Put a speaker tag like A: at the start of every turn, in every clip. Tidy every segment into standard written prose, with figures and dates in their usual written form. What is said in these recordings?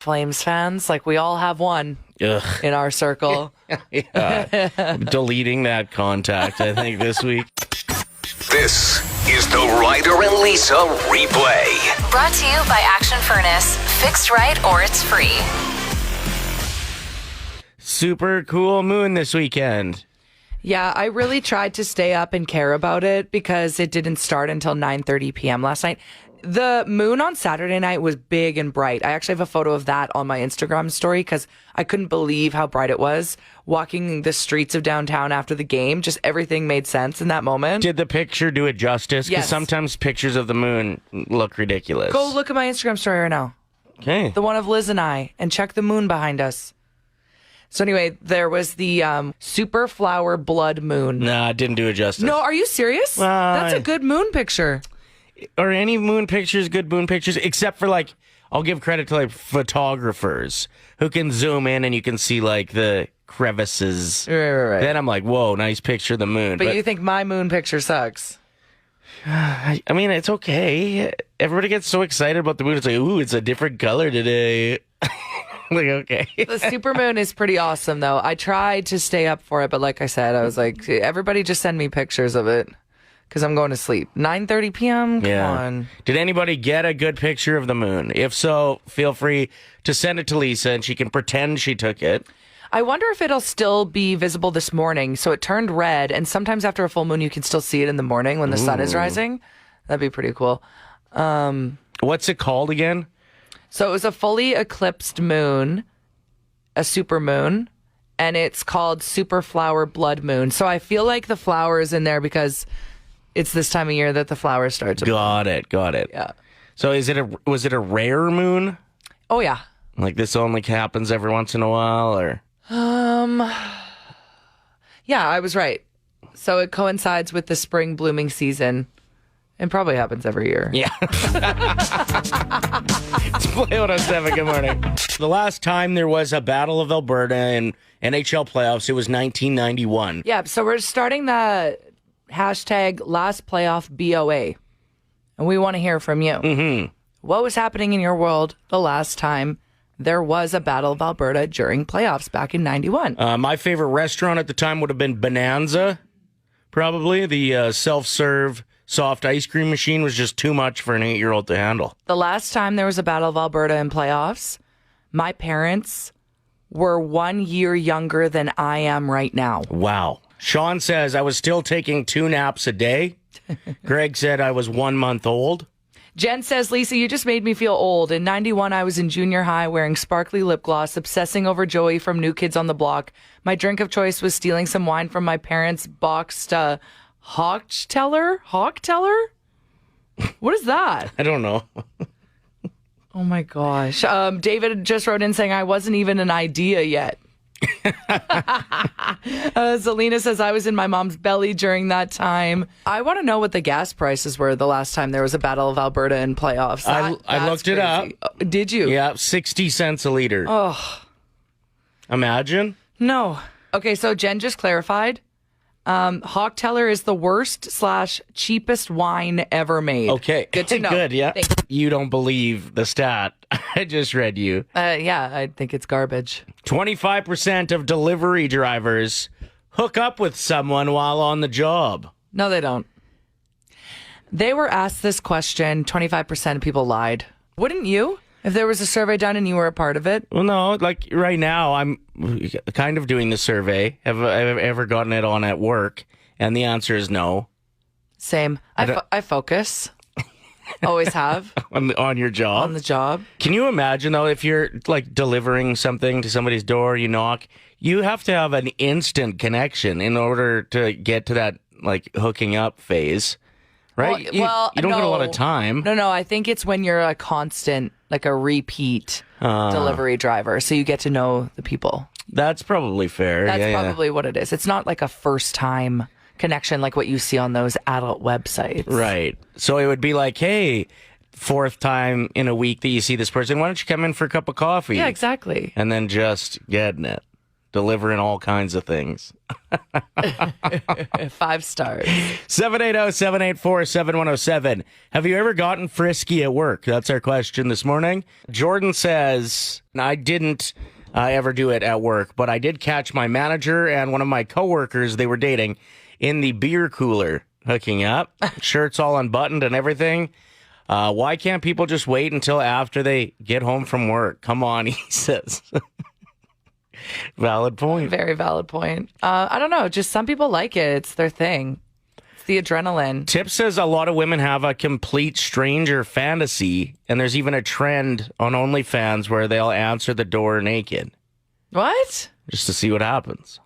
A: Flames fans. Like, we all have one in our circle.
B: Yeah. I'm deleting that contact, I think, this week.
C: This is the Ryder and Lisa replay.
D: Brought to you by Action Furnace. Fixed right or it's free.
B: Super cool moon this weekend.
A: Yeah, I really tried to stay up and care about it because it didn't start until 9:30 p.m. last night. The moon on Saturday night was big and bright. I actually have a photo of that on my Instagram story because I couldn't believe how bright it was. Walking the streets of downtown after the game, just everything made sense in that moment.
B: Did the picture do it justice? Because
A: Yes.
B: sometimes pictures of the moon look ridiculous.
A: Go look at my Instagram story right now.
B: Okay.
A: The one of Liz and I, and check the moon behind us. So anyway, there was the super flower blood moon.
B: Nah, it didn't do it justice.
A: No, are you serious? That's a good moon picture.
B: Are any moon pictures good moon pictures? Except for, like, I'll give credit to, like, photographers who can zoom in and you can see, like, the crevices.
A: Right.
B: Then I'm like, whoa, nice picture of the moon.
A: But you think my moon picture sucks?
B: I mean, it's okay. Everybody gets so excited about the moon. It's like, ooh, it's a different color today. Like, okay.
A: The super moon is pretty awesome, though. I tried to stay up for it, but like I said, I was like, everybody just send me pictures of it because I'm going to sleep. 9:30 p.m.? Come on.
B: Did anybody get a good picture of the moon? If so, feel free to send it to Lisa and she can pretend she took it.
A: I wonder if it'll still be visible this morning. So it turned red, and sometimes after a full moon, you can still see it in the morning when the sun is rising. That'd be pretty cool.
B: What's it called again?
A: So it was a fully eclipsed moon, a super moon, and it's called super flower blood moon. So I feel like the flower is in there because it's this time of year that the flowers start to bloom.
B: Got it.
A: Yeah.
B: So was it a rare moon?
A: Oh, yeah.
B: Like this only happens every once in a while, or?
A: Yeah, I was right. So it coincides with the spring blooming season. It probably happens every year.
B: Yeah. It's Play 107. Good morning. The last time there was a Battle of Alberta in NHL playoffs, it was 1991.
A: Yeah, so we're starting the hashtag last playoff BOA. And we want to hear from you. Mm-hmm. What was happening in your world the last time there was a Battle of Alberta during playoffs back in 91?
B: My favorite restaurant at the time would have been Bonanza, probably. The self-serve soft ice cream machine was just too much for an 8-year-old to handle.
A: The last time there was a Battle of Alberta in playoffs, my parents were 1 year younger than I am right now.
B: Wow. Sean says, I was still taking 2 naps a day. Greg said I was 1 month old.
A: Jen says, Lisa, you just made me feel old. In 91, I was in junior high wearing sparkly lip gloss, obsessing over Joey from New Kids on the Block. My drink of choice was stealing some wine from my parents' boxed Hawkteller? What is that?
B: I don't know.
A: Oh my gosh. David just wrote in saying I wasn't even an idea yet. Zelina says I was in my mom's belly during that time. I want to know what the gas prices were the last time there was a Battle of Alberta in playoffs.
B: I looked it up.
A: Did you?
B: Yeah, 60 cents a liter.
A: Oh.
B: Imagine.
A: No. Okay, so Jen just clarified. Hawkteller is the worst / cheapest wine ever made.
B: Okay.
A: Good to know.
B: Good, yeah. You don't believe the stat I just read you.
A: Yeah, I think it's garbage.
B: 25% of delivery drivers hook up with someone while on the job.
A: No, they don't. They were asked this question. 25% of people lied. Wouldn't you? If there was a survey done and you were a part of it?
B: Well, no, like right now, I'm kind of doing the survey. Have I ever gotten it on at work? And the answer is no.
A: Same. I focus. Always have.
B: On your job?
A: On the job.
B: Can you imagine, though, if you're like delivering something to somebody's door, you knock, you have to have an instant connection in order to get to that like hooking up phase, right?
A: Well,
B: you don't get a lot
A: no.
B: of time.
A: No, I think it's when you're a constant, like a repeat delivery driver. So you get to know the people.
B: That's probably fair.
A: That's probably what it is. It's not like a first time connection like what you see on those adult websites.
B: Right. So it would be like, hey, 4th time in a week that you see this person, why don't you come in for a cup of coffee?
A: Yeah, exactly.
B: And then just getting it. delivering all kinds of things.
A: 5 stars.
B: 780-784-7107. Have you ever gotten frisky at work? That's our question this morning. Jordan says, I didn't ever do it at work, but I did catch my manager and one of my coworkers, they were dating, in the beer cooler, hooking up, shirts all unbuttoned and everything. Why can't people just wait until after they get home from work? Come on, he says. Valid point.
A: Very valid point. I don't know. Just some people like it. It's their thing. It's the adrenaline.
B: Tip says a lot of women have a complete stranger fantasy, and there's even a trend on OnlyFans where they'll answer the door naked.
A: What?
B: Just to see what happens.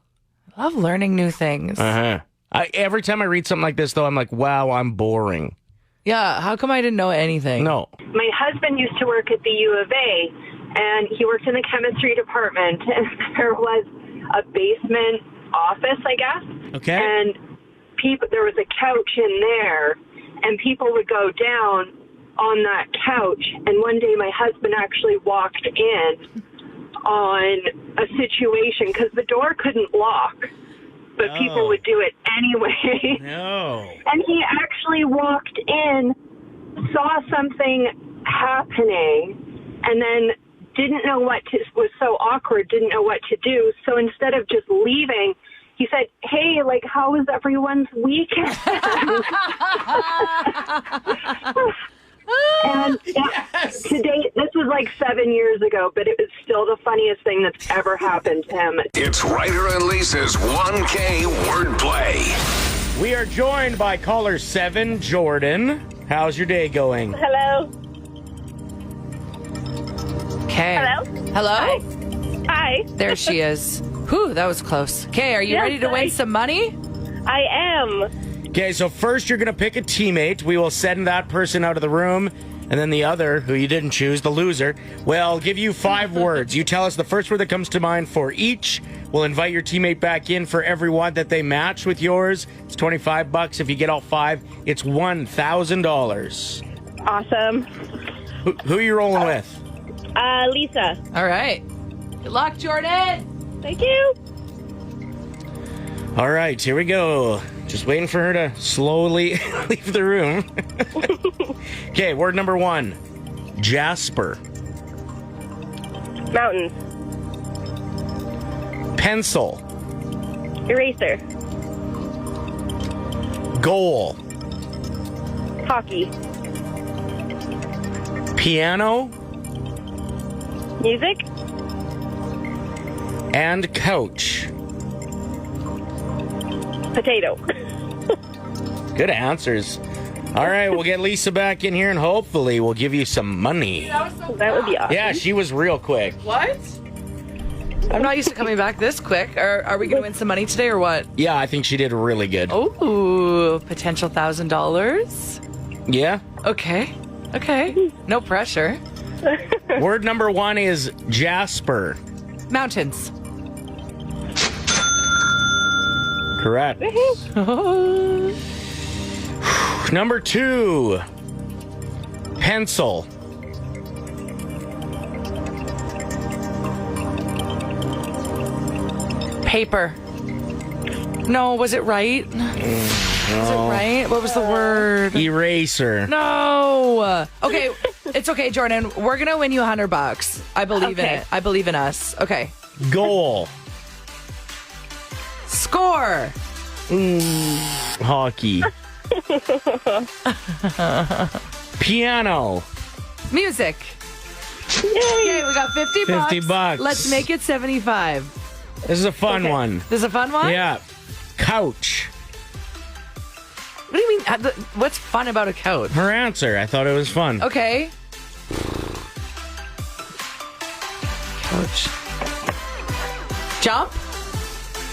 A: I love learning new things.
B: Every time I read something like this, though, I'm like, wow, I'm boring.
A: Yeah, how come I didn't know anything?
B: No.
E: My husband used to work at the U of A, and he worked in the chemistry department, and there was a basement office, I guess.
B: Okay.
E: And there was a couch in there, and people would go down on that couch. And one day my husband actually walked in on a situation because the door couldn't lock, but people would do it anyway.
B: No.
E: And he actually walked in, saw something happening, and then was so awkward, didn't know what to do. So instead of just leaving, he said, hey, like, how was everyone's weekend? And to date, this was like 7 years ago, but it was still the funniest thing that's ever happened to him.
C: It's Ryder and Lisa's 1K wordplay.
B: We are joined by caller 7, Jordan. How's your day going?
E: Hello.
A: Okay.
E: Hello?
A: Hello?
E: Hi.
A: There she is. Whew, that was close. Okay, are you
E: Yes,
A: ready to win some money?
E: I am.
B: Okay, so first you're going to pick a teammate. We will send that person out of the room. And then the other, who you didn't choose, the loser, will give you 5 words. You tell us the first word that comes to mind for each. We'll invite your teammate back in for every one that they match with yours. It's $25. If you get all 5, it's $1,000.
E: Awesome.
B: Who are you rolling with?
E: Lisa.
A: All right. Good luck, Jordan.
E: Thank you.
B: All right, here we go. Just waiting for her to slowly leave the room. Okay, word number 1. Jasper.
E: Mountains.
B: Pencil.
E: Eraser.
B: Goal.
E: Hockey.
B: Piano.
E: Music.
B: And couch.
E: Potato.
B: Good answers. All right, we'll get Lisa back in here and hopefully we'll give you some money.
E: That would be awesome.
B: Yeah, she was real quick.
A: What? I'm not used to coming back this quick. Are we going to win some money today or what?
B: Yeah, I think she did really good.
A: Oh, potential $1,000.
B: Yeah?
A: Okay. No pressure.
B: Word number 1 is Jasper.
A: Mountains.
B: Correct. Number 2. Pencil.
A: Paper. No, was it right? Was it right? What was the word?
B: Eraser.
A: No. Okay, it's okay, Jordan. We're gonna win you $100. I believe in it. I believe in us. Okay.
B: Goal.
A: Score.
B: Hockey. Piano.
A: Music. Okay, we got $50.
B: $50.
A: Let's make it 75.
B: This is a fun one.
A: This is a fun one?
B: Yeah. Couch.
A: What do you mean? What's fun about a couch?
B: Her answer. I thought it was fun.
A: Okay. Couch. Jump?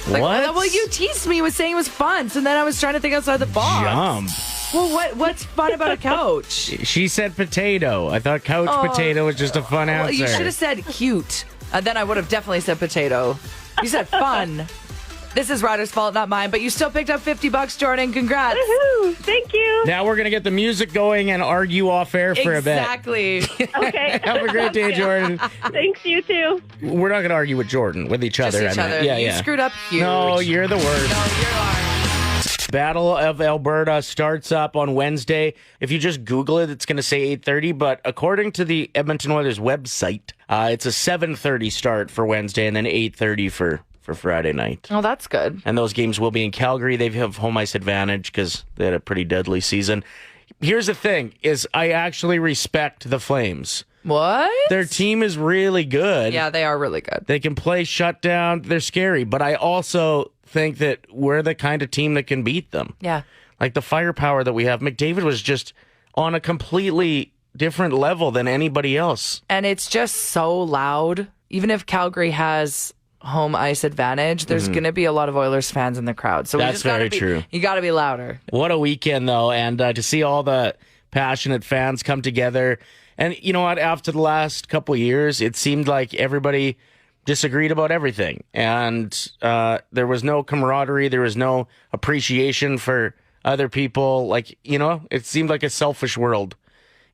A: Like,
B: What?
A: Well, you teased me with saying it was fun, so then I was trying to think outside the box.
B: Jump.
A: Well, what's fun about a couch?
B: She said potato. I thought couch potato was just a fun answer.
A: Well, you should have said cute. Then I would have definitely said potato. You said fun. This is Ryder's fault, not mine, but you still picked up $50, Jordan. Congrats.
F: Woohoo! Thank you.
B: Now we're going to get the music going and argue off air for a bit.
A: Exactly.
F: Okay.
B: Have a great day, Jordan.
F: Thanks, you too.
B: We're not going to argue with Jordan, with each
A: Just
B: other.
A: each
B: I mean.
A: other.
B: Yeah,
A: You
B: yeah.
A: screwed up huge.
B: No, you're the worst.
A: No, you are.
B: Battle of Alberta starts up on Wednesday. If you just Google it, it's going to say 8:30. But according to the Edmonton Oilers website, it's a 7:30 start for Wednesday and then 8:30 for Friday night.
A: Oh, that's good.
B: And those games will be in Calgary. They have home ice advantage because they had a pretty deadly season. Here's the thing, is I actually respect the Flames.
A: What?
B: Their team is really good.
A: Yeah, they are really good.
B: They can play shutdown. They're scary. But I also think that we're the kind of team that can beat them.
A: Yeah.
B: Like the firepower that we have. McDavid was just on a completely different level than anybody else.
A: And it's just so loud. Even if Calgary has home ice advantage, there's going to be a lot of Oilers fans in the crowd. So
B: That's very true.
A: You got to be louder.
B: What a weekend, though. And to see all the passionate fans come together. And you know what? After the last couple of years, it seemed like everybody disagreed about everything. And there was no camaraderie. There was no appreciation for other people. Like, you know, it seemed like a selfish world,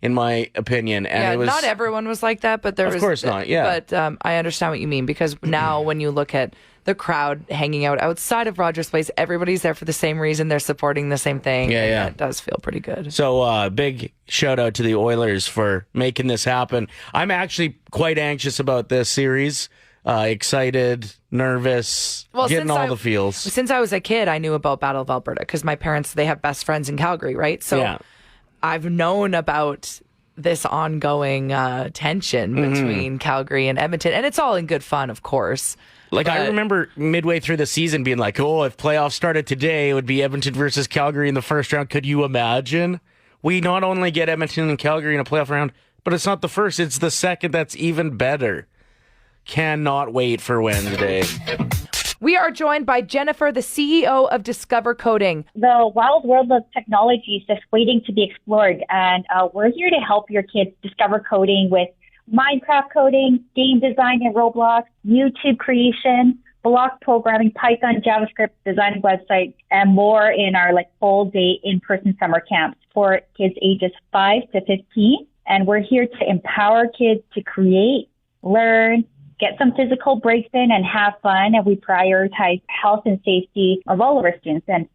B: in my opinion. And
A: Yeah,
B: it was,
A: not everyone was like that, but there was.
B: Of course not, yeah.
A: But I understand what you mean, because now when you look at the crowd hanging out outside of Rogers Place, everybody's there for the same reason. They're supporting the same thing.
B: Yeah,
A: and
B: yeah.
A: It does feel pretty good.
B: So big shout out to the Oilers for making this happen. I'm actually quite anxious about this series. Excited, nervous, getting all the feels.
A: Since I was a kid, I knew about Battle of Alberta because my parents, they have best friends in Calgary, right? So
B: Yeah.
A: I've known about this ongoing tension between Calgary and Edmonton. And it's all in good fun, of course.
B: Like, I remember midway through the season being like, oh, if playoffs started today, it would be Edmonton versus Calgary in the first round. Could you imagine? We not only get Edmonton and Calgary in a playoff round, but it's not the first. It's the second that's even better. Cannot wait for Wednesday.
A: We are joined by Jennifer, the CEO of Discover Coding.
G: The wild world of technology is just waiting to be explored, and we're here to help your kids discover coding with Minecraft coding, game design in Roblox, YouTube creation, block programming, Python, JavaScript, designing websites, and more in our full day in-person summer camps for kids ages 5 to 15. And we're here to empower kids to create, learn, get some physical breaks in, and have fun. And we prioritize health and safety of all of our students. And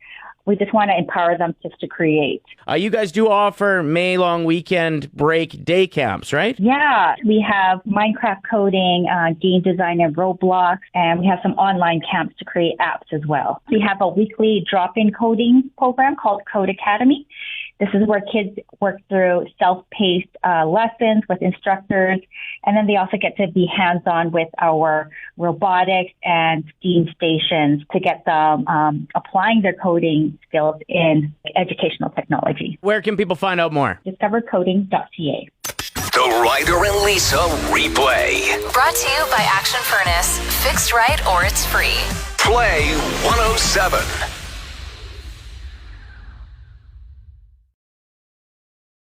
G: we just want to empower them just to create.
B: You guys do offer May long weekend break day camps, right?
G: Yeah, we have Minecraft coding, game design in Roblox, and we have some online camps to create apps as well. We have a weekly drop-in coding program called Code Academy. This is where kids work through self-paced lessons with instructors, and then they also get to be hands-on with our robotics and STEAM stations to get them applying their coding skills in educational technology.
B: Where can people find out more?
G: DiscoverCoding.ca.
C: The Ryder and Lisa replay.
D: Brought to you by Action Furnace. Fixed right or it's free.
C: Play 107.